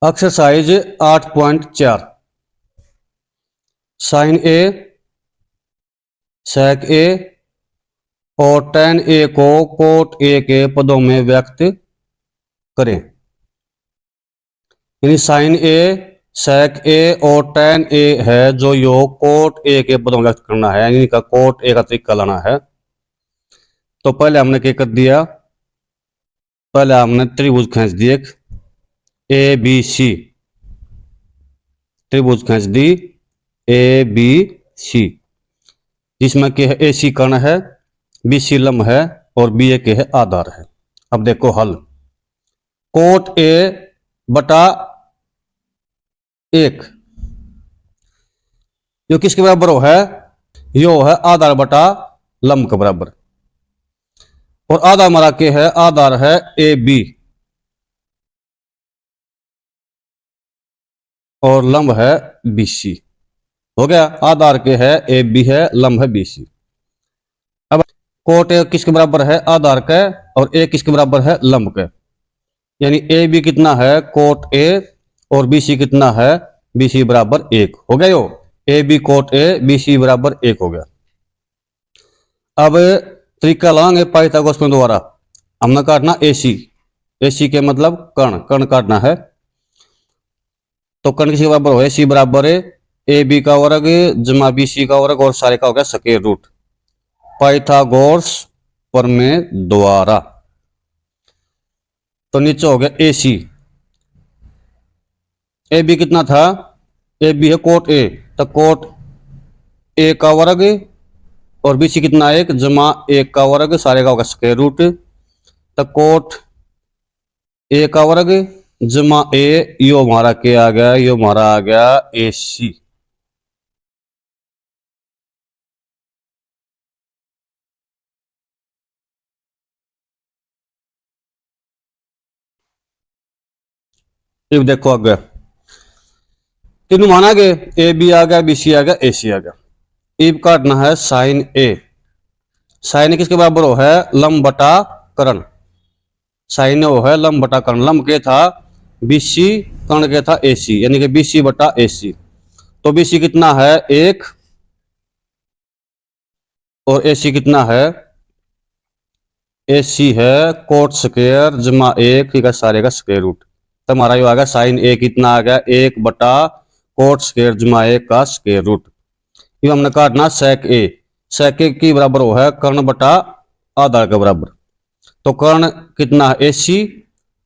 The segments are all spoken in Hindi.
एक्सरसाइज 8.4 साइन ए सेक ए और टेन ए को कोट ए के पदों में व्यक्त करें। यानी साइन ए सेक ए और टेन ए है जो योग कोट ए के पदों में व्यक्त करना है, यानी इनका कोट ए का तरीका लाना है। तो पहले हमने क्या कर दिया, पहले हमने त्रिभुज खींच दिए, ए बी सी त्रिभुज खींच दी ए बी सी, जिसमें के ए सी कर्ण है, बी सी लंब है और बी ए के है आधार है। अब देखो हल, कोट ए बटा एक यो किसके बराबर हो है, यो है आधार बटा लंब के बराबर, और आधार हमारा के है, आधार है ए बी और लंब है बी सी। हो गया, आधार के है ए बी है, लंब है बी सी। अब कोट ए किसके बराबर है, आधार के, और ए किसके बराबर है, लंब के। यानी ए बी कितना है, कोट ए, और बी सी कितना है, बी सी बराबर एक। हो गया यो, A B cot A, B C बराबर एक हो गया। अब तरीका लाएंगे पाइथागोरस के द्वारा, हमने काटना ए सी, ए सी के मतलब कर्ण, कर्ण काटना है। तो कर्ण किसके बराबर हो, ए सी बराबर है ए बी का वर्ग जमा बी सी का वर्ग और सारे का हो गया स्क्वायर रूट, पाइथागोरस प्रमेय द्वारा। तो नीचे हो गया ए सी, ए बी कितना था, ए बी है कोट ए, तो कोट ए का वर्ग और बी सी कितना एक जमा एक का वर्ग, सारे का होगा स्क्वायर रूट, तो कोट ए का वर्ग जमा ए, यो हमारा के आ गया, यो हमारा आ गया ए सी। अब देखो आगे तीनों माना गए, ए बी आ गया, बी सी आ गया, ए सी आ गया। अब काटना है साइन ए, साइन किसके बराबर हो है, लंब बटा कर्ण। साइन ओ है लंब बटा कर्ण, लंब के था बी सी, कर्ण के था ए सी, यानी कि बी सी बटा ए सी। तो बी सी कितना है एक, और ए सी कितना है, ए सी है कोट स्क्वायर जमा एक का सारे का स्क्वायर रूट। तो हमारा ये आ गया साइन ए कितना आ गया, एक बटा कोट स्क्वायर जमा एक का स्क्वायर रूट। ये हमने काटना सेक ए, सेक ए की बराबर हो है कर्ण बटा आधार के बराबर। तो कर्ण कितना है ए सी,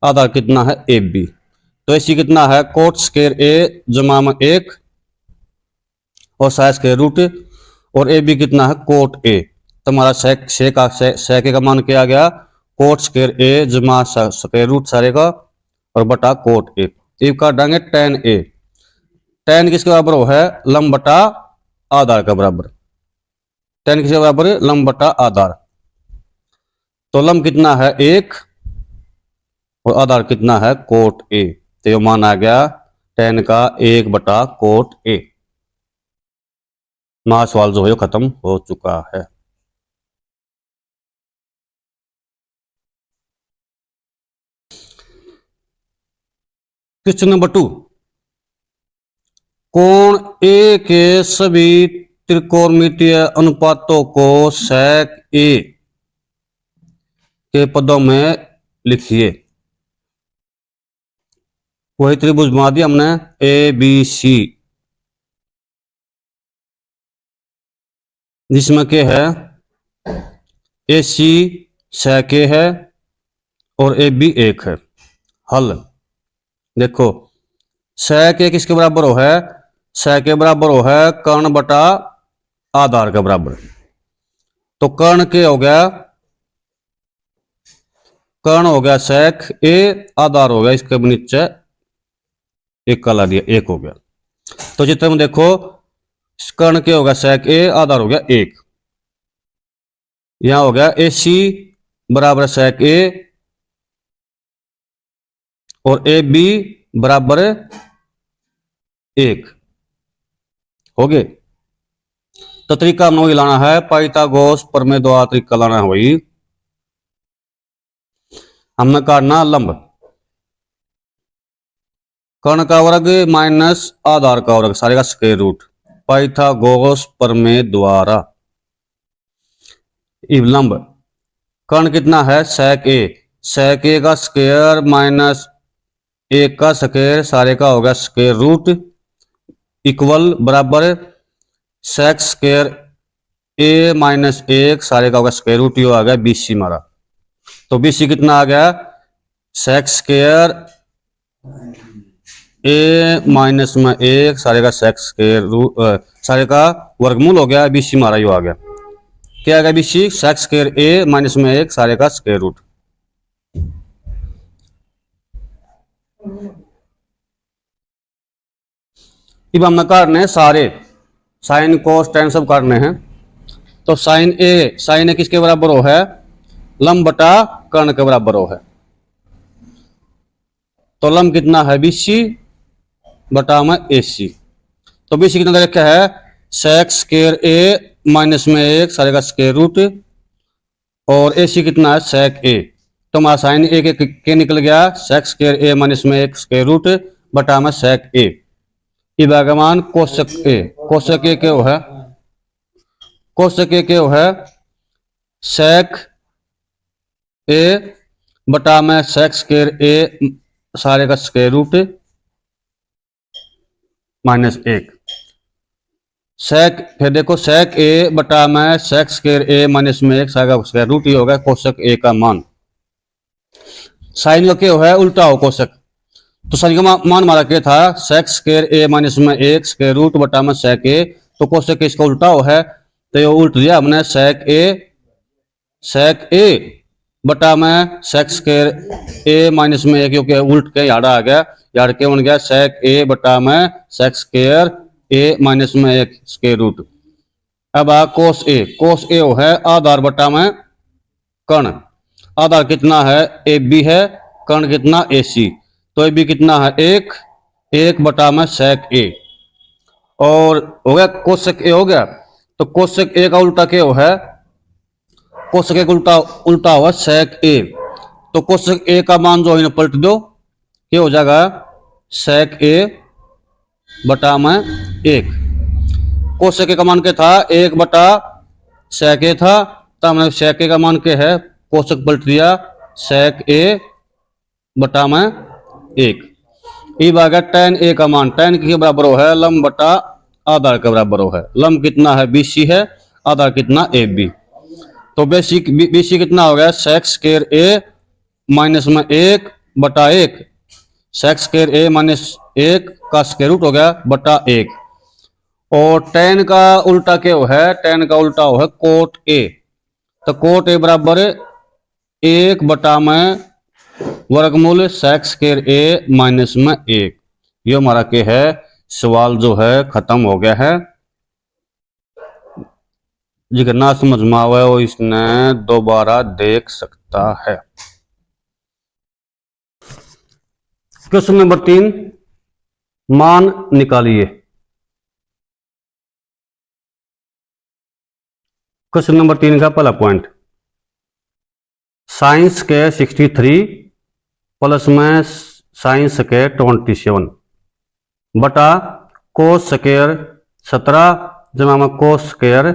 आधार कितना है ए बी। तो ए सी कितना है कोट स्क्वायर ए जमा में एक और साइज स्क्वायर रूट, और ए बी कितना है कोट ए। तो हमारा सेक ए का मान क्या आ गया, कोट स्क्वायर ए जमा स्क्वायर रूट सारे का और बटा कोट ए। ये काटेंगे टेन ए, टेन किसके बराबर हो है, लंब बटा आधार का बराबर। टेन किसके बराबर है, लंब बटा आधार। तो लंब कितना है एक और आधार कितना है कोट ए, तो ये मान आ गया टेन का एक बटा कोट ए। हमारा सवाल जो है खत्म हो चुका है। क्वेश्चन नंबर 2, कोण ए के सभी त्रिकोणमितीय अनुपातों को सेक ए के पदों में लिखिए। वही त्रिभुज बना दिया हमने ए बी सी, जिसमें के है ए सी सेक ए है और ए बी एक है। हल देखो, सेक ए किसके बराबर हो है, सेक ए बराबर हो है कर्ण बटा आधार के बराबर। तो कर्ण के हो गया, कर्ण हो गया सेक ए, आधार हो गया इसके नीचे एक का ला दिया, एक हो गया। तो चित्र में देखो कर्ण के हो गया सेक ए, आधार हो गया एक। यहां हो गया ए सी बराबर सेक ए और ए बी बराबर एक हो गए। तो तरीका हमने वही लाना है, पाइथागोरस प्रमेय द्वारा तरीका लाना है वही। हमने काटना लंब, कर्ण का वर्ग माइनस आधार का वर्ग सारे का स्क्वायर रूट पाइथागोरस प्रमेय द्वारा। लंब कर्ण कितना है sec a का स्क्वायर माइनस 1 का स्क्वायर सारे का होगा स्क्वायर रूट इक्वल बराबर sec स्क्वायर a माइनस 1 सारे का होगा स्क्वायर रूट। ये आ गया BC हमारा। तो BC कितना आ गया sec स्क्वायर a माइनस में 1 सारे का sec स्क्वायर रूट सारे का वर्गमूल हो गया। BC हमारा यो आ गया। क्या आ गया BC sec square a minus में 1 सारे का स्क्वायर रूट। अब हमने काटने सारे साइन कोस टेन सब काटने हैं। तो साइन ए किसके बराबर हो है लंब बटा कर्ण के बराबर हो है। तो लंब कितना है BC बटा में AC। तो BC कितना दे रखा है sec स्क्वायर a माइनस में 1 सारे का स्क्वायर रूट और AC कितना है sec a। तो हमारा साइन a के निकल गया sec स्क्वायर a माइनस में 1 स्क्वायर रूट बटा में sec a। भागमान कोशक a क्या है कोशक a क्या है sec a बटा में sec स्क्वायर a सारे का स्क्वायर रूट माइनस 1 sec फिर देखो sec a बटा में sec स्क्वायर a माइनस में 1 सारे का स्क्वायर रूट ही होगा कोशक a का मान। साइन का क्या है उल्टा हो कोशक। तो साइन का मान हमारा क्या था sec स्क्वायर a माइनस में 1 स्क्वायर रूट बटा में sec a। तो कोशक इसका उल्टा हो है तो ये उल्ट दिया हमने sec a बटा में sec स्क्वायर a माइनस में 1 क्योंकि उल्ट के याड़ा आ गया याड़ के बन गया sec a बटा में sec स्क्वायर a माइनस में 1 स्क्वायर रूट। अब आ cos a हो है आधार बटा में कर्ण। आधार कितना है AB है कर्ण कितना AC। तो AB कितना है 1 बटा में sec a और हो गया कोशक a हो गया। तो कोशक a का उल्टा क्या हो है कोशक a का उल्टा हुआ sec a। तो कोशक a का मान जो है पलट दो क्या हो जाएगा sec a बटा में 1। कोशक a का मान क्या था 1 बटा sec a था तो हमने sec a का मान क्या है कोशक पलट दिया sec a बटा में 1। ये आ गया tan a का मान tan के बराबर हो है लंब बटा आधार के बराबर हो है। लंब कितना है BC है आधार कितना AB। तो BC कितना हो गया sec स्क्वायर a माइनस में 1 बटा 1 sec स्क्वायर a माइनस 1 का स्क्वायर रूट हो गया बटा 1। और tan का उल्टा क्या हो है tan का उल्टा हो है cot a। तो cot a बराबर 1 बटा में वर्गमूल sec स्क्वायर a माइनस में 1। ये हमारा क्या है सवाल जो है खत्म हो गया है। जिसका ना समझ में आवे वो इसने दोबारा देख सकता है। क्वेश्चन नंबर 3 मान निकालिए। क्वेश्चन नंबर 3 का पहला पॉइंट साइंस के 63 प्लस में साइंस के 27 बटा कोस स्क्वायर 17 जमा में कोस स्क्वायर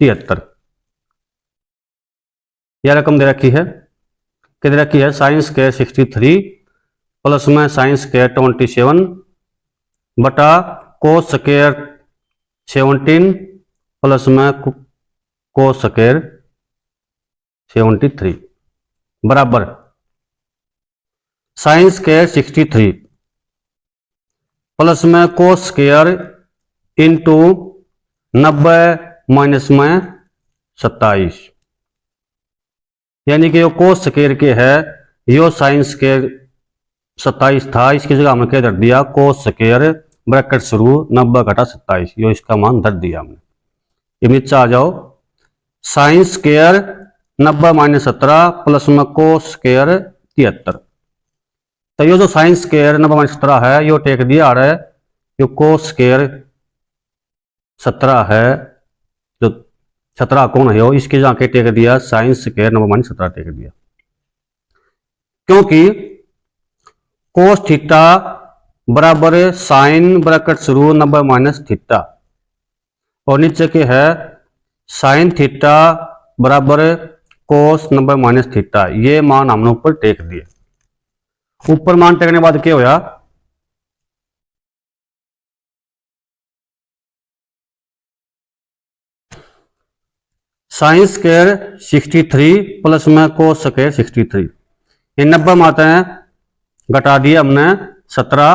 73। यह रकम दे रखी है कि दे रखी है साइंस के 63 प्लस में साइंस के 27 बटा कोस स्क्वायर 17 प्लस में कोस स्क्वायर 73 बराबर साइंस के 63 प्लस में कोस स्क्वायर इंटू 90 माइनस में 27 यानी कि यो कोस स्क्वायर के है यो साइन स्क्वायर 27 था इसकी जगह हमने क्या धर दिया कोस स्क्वायर ब्रैकेट शुरू 90 घटा 27 यो इसका मान धर दिया हमने। ये नीचे आ जाओ साइन स्क्वायर 90 माइनस 17 प्लस में कोस स्क्वायर 73। तो ये जो साइन स्क्वायर 90 माइनस 17 है यो टेक दिया आ रहा है यो कोस स्क्वायर 17 है जो 17 कौन है यो इसके जाके टेक दिया साइन स्क्वायर 90 माइनस 17 टेक दिया क्योंकि कोस थीटा बराबर साइन ब्रैकेट शुरू 90 माइनस थीटा, और नीचे के है साइन थीटा बराबर कोस 90 माइनस थीटा। ये मान हमने ऊपर टेक दिए। ऊपर मान टेकने के बाद क्या होया, साइन स्क्वायर 63 प्लस में कोस स्क्वायर 63, ये 90 माते हैं घटा दिए हमने 17,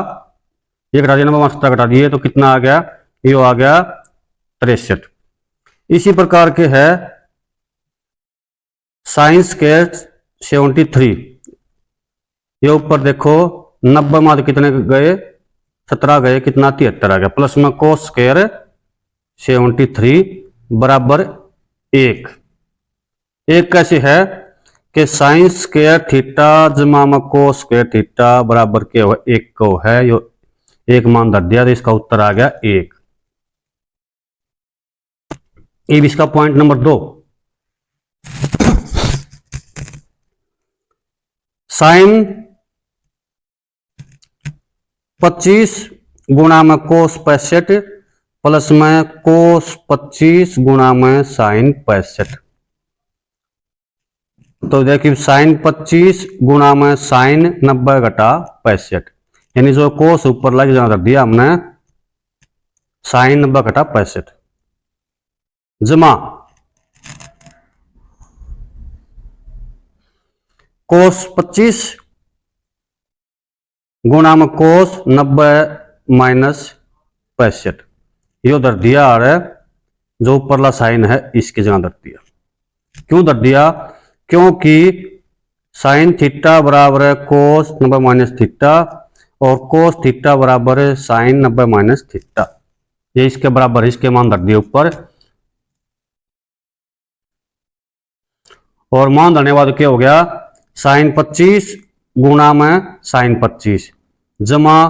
ये घटा दिया 90 में 17 घटा दिए तो कितना आ गया, ये आ गया 63। इसी प्रकार के है साइन स्क्वायर 73, ये ऊपर देखो 90 माते कितने गए 17 गए, कितना 73 आ गया, प्लस में कोस स्क्वायर 73 बराबर एक। एक कैसे है कि साइन स्क्वायर थीटा जमा में कोस स्क्वायर थीटा बराबर के हो एक को है, यो एक मान धर दिया तो इसका उत्तर आ गया एक। ये भी इसका पॉइंट नंबर 2। साइन 25 गुणा में कोस 65 प्लस में कोस 25 गुणा में साइन 65, तो देखिए साइन 25 गुणा में साइन 90 घटा 65, यानी जो कोस ऊपर लग जाना दिया हमने साइन 90 घटा 65 जमा कोस 25 गुणा में कोस 90 माइनस 65, यो दर दिया आ रहा है जो ऊपरला साइन है इसकी जगह दर दिया। क्यों दर दिया, क्योंकि साइन थीटा बराबर है कोस 90 माइनस थीटा और कोस थीटा बराबर है साइन 90 माइनस थीटा, ये इसके बराबर इसके मान धर दिए ऊपर। और मान धरने के बाद क्या हो गया, साइन 25 गुणा में साइन 25 जमा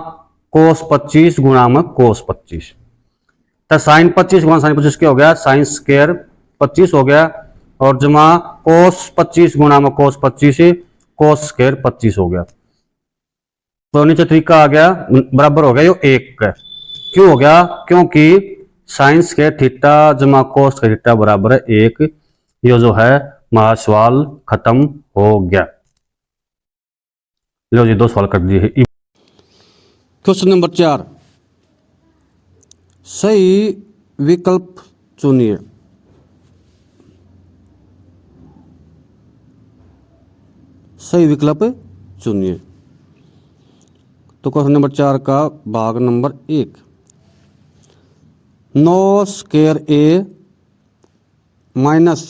कोस 25 गुणा में कोस 25, तो साइन 25 गुणा साइन 25 क्या हो गया, साइन स्क्वायर 25 हो गया और जमा कोस 25 गुणा में कोस 25 कोस स्क्वायर 25 हो गया। तो नीचे तरीका आ गया बराबर हो गया यो एक का। क्यों हो गया, क्योंकि साइन स्क्वायर थीटा जमा कोस स्क्वायर थीटा बराबर है एक। ये जो है हमारा सवाल खत्म हो गया। लो जी 2 सवाल कर दिए। क्वेश्चन नंबर 4, सही विकल्प चुनिए। सही विकल्प चुनिए। तो क्वेश्चन नंबर 4 का भाग नंबर 1, 9 स्क्वायर ए माइनस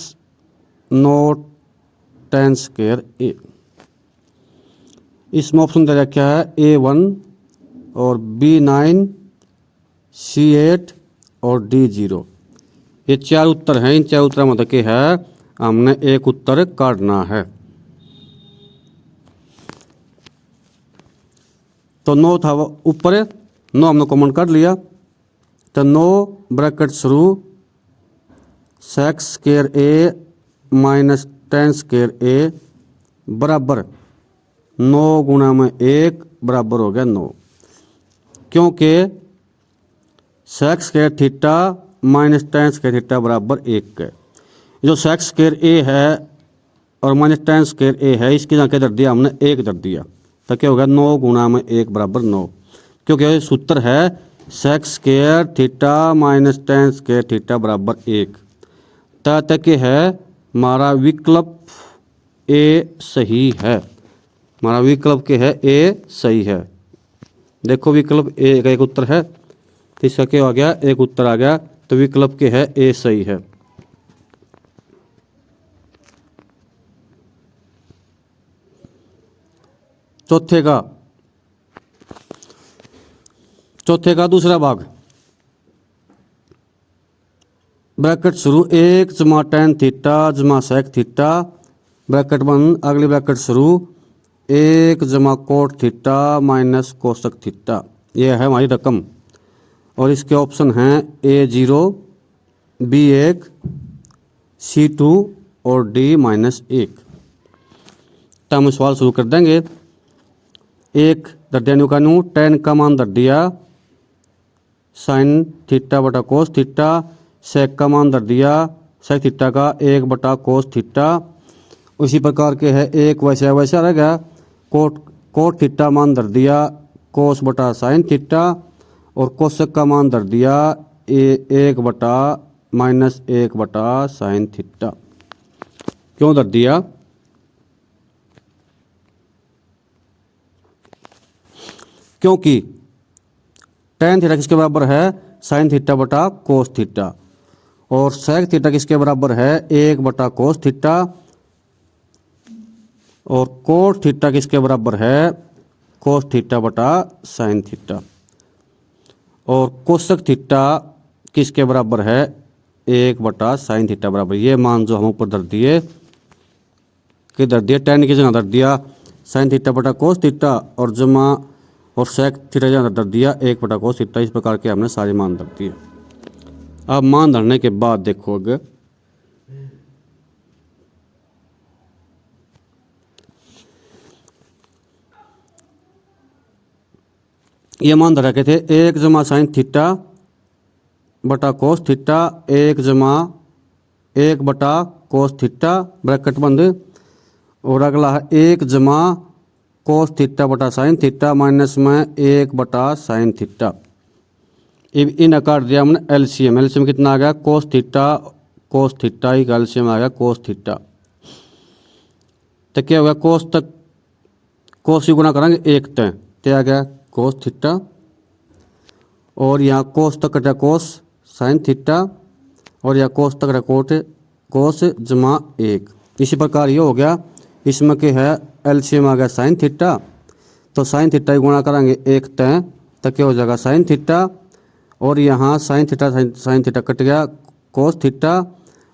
9 10 स्क्वायर ए। इसमें ऑप्शन दे रखा है A1 और B9 C8 और D0। ये 4 उत्तर हैं। इन 4 उत्तर में के है हमने एक उत्तर काटना है। तो 9 था ऊपर, 9 हमने कॉमन कर लिया, तो 9 ब्रैकेट शुरू सेक्स स्क्वायर ए माइनस 10 स्क्वायर ए बराबर 9 गुणा में 1 बराबर हो गया 9, क्योंकि sex square theta minus 10 square theta बराबर 1 है। जो सेक्स स्क्वायर ए है और माइनस 10 स्क्वायर ए है, इसकी जगह क्या दर दिया हमने 1 दर दिया, तो क्या होगा 9 गुणा में 1 बराबर 9, क्योंकि सूत्र है sex square theta minus 10 square theta बराबर 1। तक है हमारा विकल्प ए सही है। हमारा विकल्प के है ए सही है। देखो विकल्प ए का एक उत्तर है, तो इसका क्या आ गया, एक उत्तर आ गया, तो विकल्प के है ए सही है। चौथे का दूसरा भाग, ब्रैकेट शुरू 1 जमा tan थीटा जमा sec थीटा ब्रैकेट बंद, अगली ब्रैकेट शुरू 1 जमा कोट थीटा माइनस कोसक थीटा। यह है हमारी रकम और इसके ऑप्शन हैं A0 B1 C2 और D-1। तो हम सवाल शुरू कर देंगे। एक धर दिया न्यू का न्यू, टेन का मान धर दिया साइन थीटा बटा कोस थीटा, सेक का मान धर दिया सेक थीटा का एक बटा कोस थीटा। उसी प्रकार के है एक वैसे वैसा रह गया, कोट थीटा मान धर दिया कोस बटा साइन थीटा, और कोसक का मान धर दिया एक बटा माइनस एक बटा साइन थीटा। क्यों धर दिया? क्योंकि टेन थीटा किसके बराबर है? साइन थीटा बटा कोस थीटा, और सेक थीटा किसके बराबर है? एक बटा कोस थीटा, और कोट थीटा किसके बराबर है? कोस थीटा बटा साइन थीटा, और कोसक थीटा किसके बराबर है? एक बटा साइन थीटा बराबर। ये मान जो हम ऊपर धर दिए, कि धर दिया टेन की जगह धर दिया साइन थीटा बटा कोस थीटा, और जमा और सेक थीटा जगह धर दिया एक बटा कोस थीटा। इस प्रकार के हमने सारे मान धर दिए। अब मान धरने के बाद देखो आगे, ये मान धरा के थे एक जमा साइन थीटा बटा कोस थीटा, एक जमा एक बटा कोस थीटा ब्रैकेट बंद, और अगला है एक जमा कोस थीटा बटा साइन थीटा माइनस में एक बटा साइन थीटा। इन काट दिया हमने एलसीएम। एलसीएम कितना आ गया? कोस थीटा ही का एलसीएम आ गया कोस थीटा। तो क्या होगा? कोस तक कोस ही गुना करेंगे एक तय आ गया कोस थीटा, और यहाँ कोस तक कटा कोस साइन थीटा, और यहाँ कोस तक कटा कोस जमा एक। इसी प्रकार ये हो गया। इसमें क्या है? एलसीएम आ गया साइन थीटा, तो साइन थीटा ही गुणा करेंगे एक तय, तो क्या हो जाएगा? साइन थीटा, और यहाँ साइन थीटा कट गया कोस थीटा,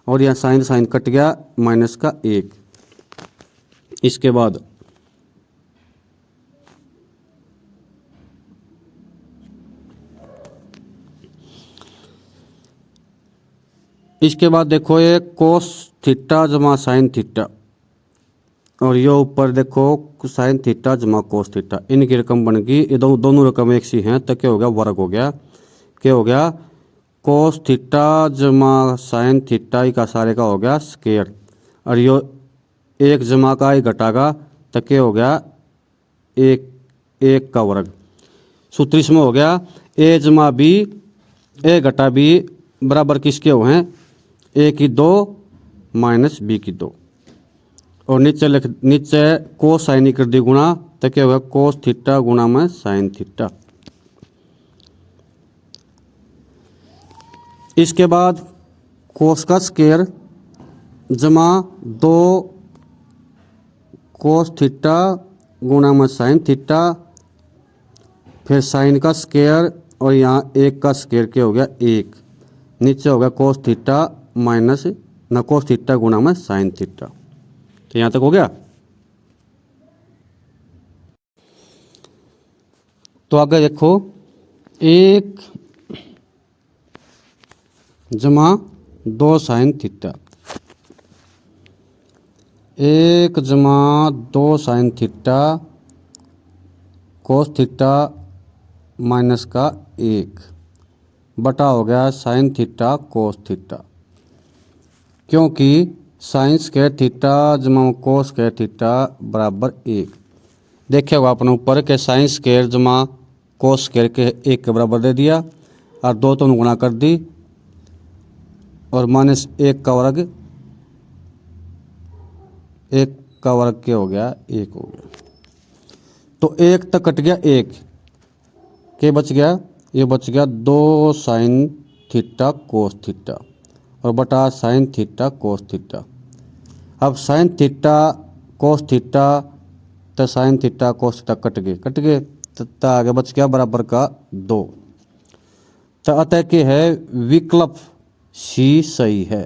और यहाँ साइन कट गया माइनस का एक। इसके बाद देखो ये कोस थीटा जमा साइन थीटा, और ये ऊपर देखो साइन थीटा जमा कोस थीटा, इनकी रकम बन गई। ये दोनों रकम एक सी हैं, तो क्या हो गया? वर्ग हो गया। क्या हो गया? कोस थीटा जमा साइन थीटा ही का सारे का हो गया स्क्वायर, और यो एक जमा का ही घटागा, तो क्या हो गया? एक का वर्ग। सूत्र इसमें हो गया ए जमा बी, ए घटा बी बराबर किसके हो हैं? ए की दो माइनस बी की दो, और नीचे कोस साइन ही कर दी गुणा, तो क्या होगा? कोस थीटा गुणा में साइन थीटा। इसके बाद कोस का स्क्वायर जमा दो कोस थीटा गुणा में साइन थीटा, फिर साइन का स्क्वायर, और यहाँ एक का स्क्वायर क्या हो गया? एक। नीचे हो गया कोस थीटा माइनस न कोस थीटा गुणा में साइन थीटा। तो यहाँ तक हो गया। तो आगे देखो एक जमा दो साइन थीटा, एक जमा दो sine theta cos theta minus का एक बटा हो गया साइन थीटा कोस थीटा, क्योंकि साइन स्क्वायर थीटा जमा कोस स्क्वायर थीटा बराबर एक। देखे होगा अपने ऊपर के साइन स्क्वायर जमा कोस स्क्वायर के एक के बराबर दे दिया, और दो तो गुणा कर दी, और माइनस एक का वर्ग, एक का वर्ग क्या हो गया? एक हो गया। तो एक तक कट गया एक, क्या बच गया? ये बच गया दो साइन थीटा कोस थीटा, और बटा साइन थीटा कोस थीटा। अब साइन थीटा कोस थीटा, तो sine theta cos theta cut गए, तो आगे बच गया बराबर का दो। तो अतः के है विकल्प सी सही है।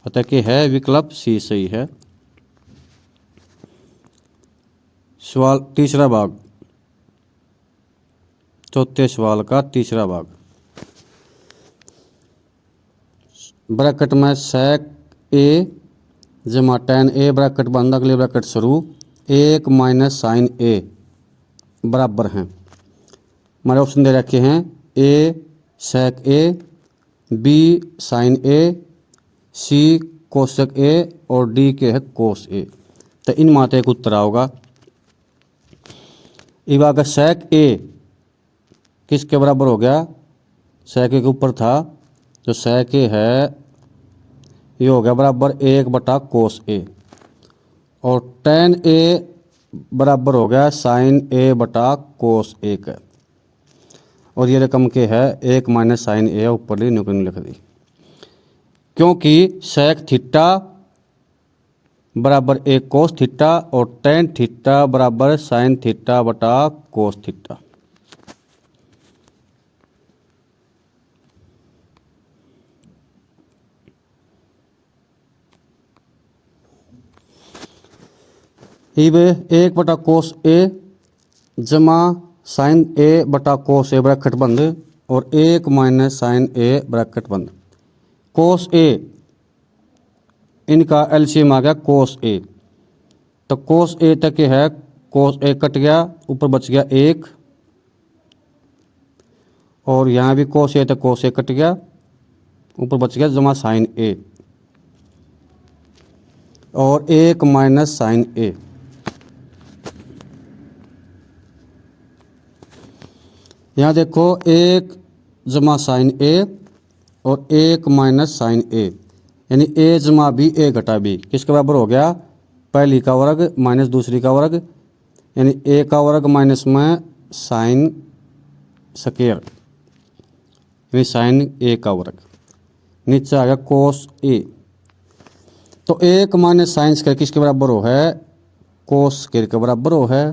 अतः के है विकल्प सी सही है। सवाल तीसरा भाग, चौथे सवाल का तीसरा भाग। ब्रैकेट में सेक ए जमा टेन ए ब्रैकेट बंद, अगले ब्रैकेट शुरू, एक माइनस साइन ए बराबर हैं। हमारे ऑप्शन दे रखे हैं A sec A, B sine A, C cosec A और डी के है कोस ए। तो इन माते एक उत्तर होगा। अब अगर सेक ए किसके बराबर हो गया, सेक ए के ऊपर था, जो सेक ए है ये हो गया बराबर 1/कोस ए, और टेन ए बराबर हो गया साइन ए बटा कोस ए का, और ये रकम के है 1 माइनस साइन ए ऊपर लिख दी। क्योंकि सेक थीटा बराबर 1 कोस थीटा और टेन थीटा बराबर साइन थीटा बटा कोस थीटा। अब 1/कोस ए जमा साइन ए बटा कोस ए ब्रैकेट बंद और 1 माइनस साइन ए ब्रैकेट बंद। कोस ए इनका एलसीएम आ गया कोस ए, तो कोस ए तक है, कोस ए कट गया, ऊपर बच गया 1, और यहाँ भी कोस ए तक कोस ए कट गया, ऊपर बच गया जमा साइन ए और 1 माइनस साइन ए। यहाँ देखो 1 जमा साइन ए और 1 माइनस साइन ए, यानी ए जमा बी ए घटा बी किसके बराबर हो गया, पहली का वर्ग माइनस दूसरी का वर्ग, यानी ए का वर्ग माइनस में साइन स्क्वायर यानी साइन ए का वर्ग, नीचे आ गया कोस ए। तो 1 माइनस साइन स्क्वायर किसके बराबर हो है, कोस स्क्वायर के बराबर हो है,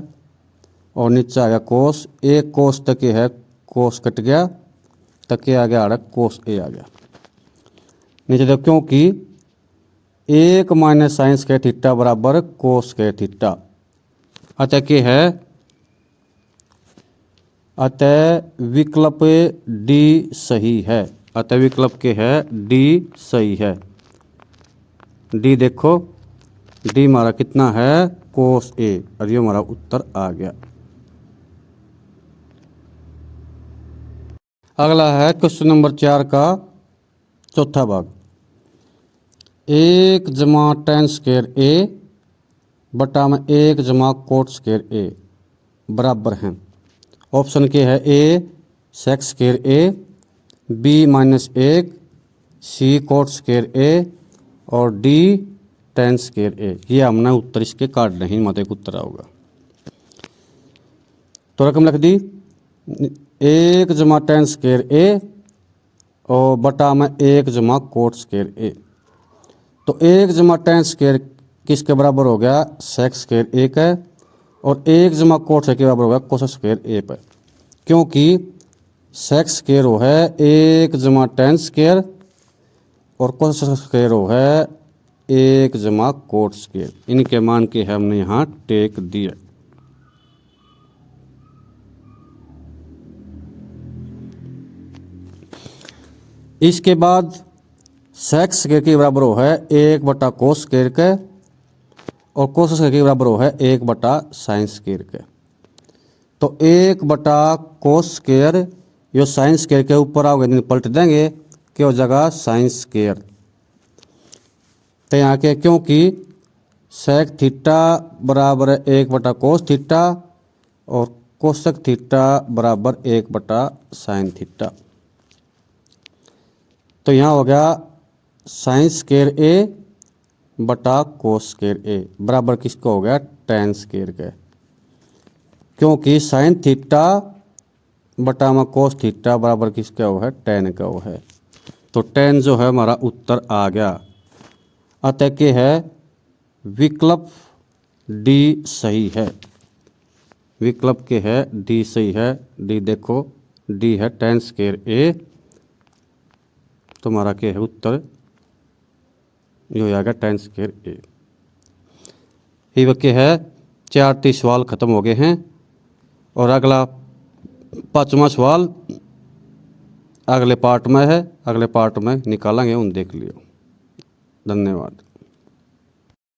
और नीचे आ गया कोस, एक कोस तक है, कोस कट गया, तक आ गया आड़ा कोस ए आ गया नीचे देखो, क्योंकि 1 माइनस साइन स्क्वायर थीटा बराबर कोस स्क्वायर थीटा। अतः के है, अतः विकल्प डी सही है, अतः विकल्प के है डी सही है। डी देखो, डी हमारा कितना है कोस ए, और ये हमारा उत्तर आ गया। अगला है क्वेश्चन नंबर 4 का चौथा भाग। 1 जमा टेन स्क्वायर ए बटा में 1 जमा कोट स्क्वायर ए बराबर हैं। ऑप्शन के है ए सेक स्क्वायर ए, बी माइनस 1, सी कोट स्क्वायर ए और डी टेन स्क्वायर ए। ये हमने उत्तर इसके काट नहीं, मत एक उत्तर आओगा। तो रकम लिख दी 1 जमा टेन स्क्वायर ए और बटा में 1 जमा कोट स्क्वायर ए। तो 1 जमा टेन स्क्वायर किसके बराबर हो गया, सेक स्क्वायर ए का, और 1 जमा कोट स्क्वायर के बराबर हो गया कोस स्क्वायर ए पर, क्योंकि सेक स्क्वायर हो है 1 जमा टेन स्क्वायर और कोस स्क्वायर हो है 1 जमा कोट स्क्वायर। इनके मान के हमने यहाँ टेक दिया। इसके बाद सेक स्क्वायर के बराबर हो है 1/कोस स्क्वायर के, और कोस स्क्वायर के बराबर हो है 1/साइन स्क्वायर के। तो 1/कोस स्क्वायर यो साइन स्क्वायर के ऊपर आओगे पलट देंगे कि हो जाएगा साइन स्क्वायर। तो यहाँ के क्योंकि सेक थीटा बराबर 1/कोस थीटा और कोसक थीटा बराबर 1/साइन थीटा। तो यहाँ हो गया साइन स्क्वायर ए बटा कोस स्क्वायर ए बराबर किसका हो गया, टेन स्क्वायर का, क्योंकि साइन थीटा बटा में कोस थीटा बराबर किसका हो है, टेन का हो है। तो टेन जो है हमारा उत्तर आ गया। अतः के है विकल्प डी सही है, विकल्प के है डी सही है। डी देखो, डी है टेन स्क्वायर ए, तो हमारा क्या है उत्तर ये हो जाएगा टेन स्क्वायर ए। ये वाक्य है 4 सवाल खत्म हो गए हैं, और अगला 5वां सवाल अगले पार्ट में है, अगले पार्ट में निकालेंगे, उन देख लियो। धन्यवाद।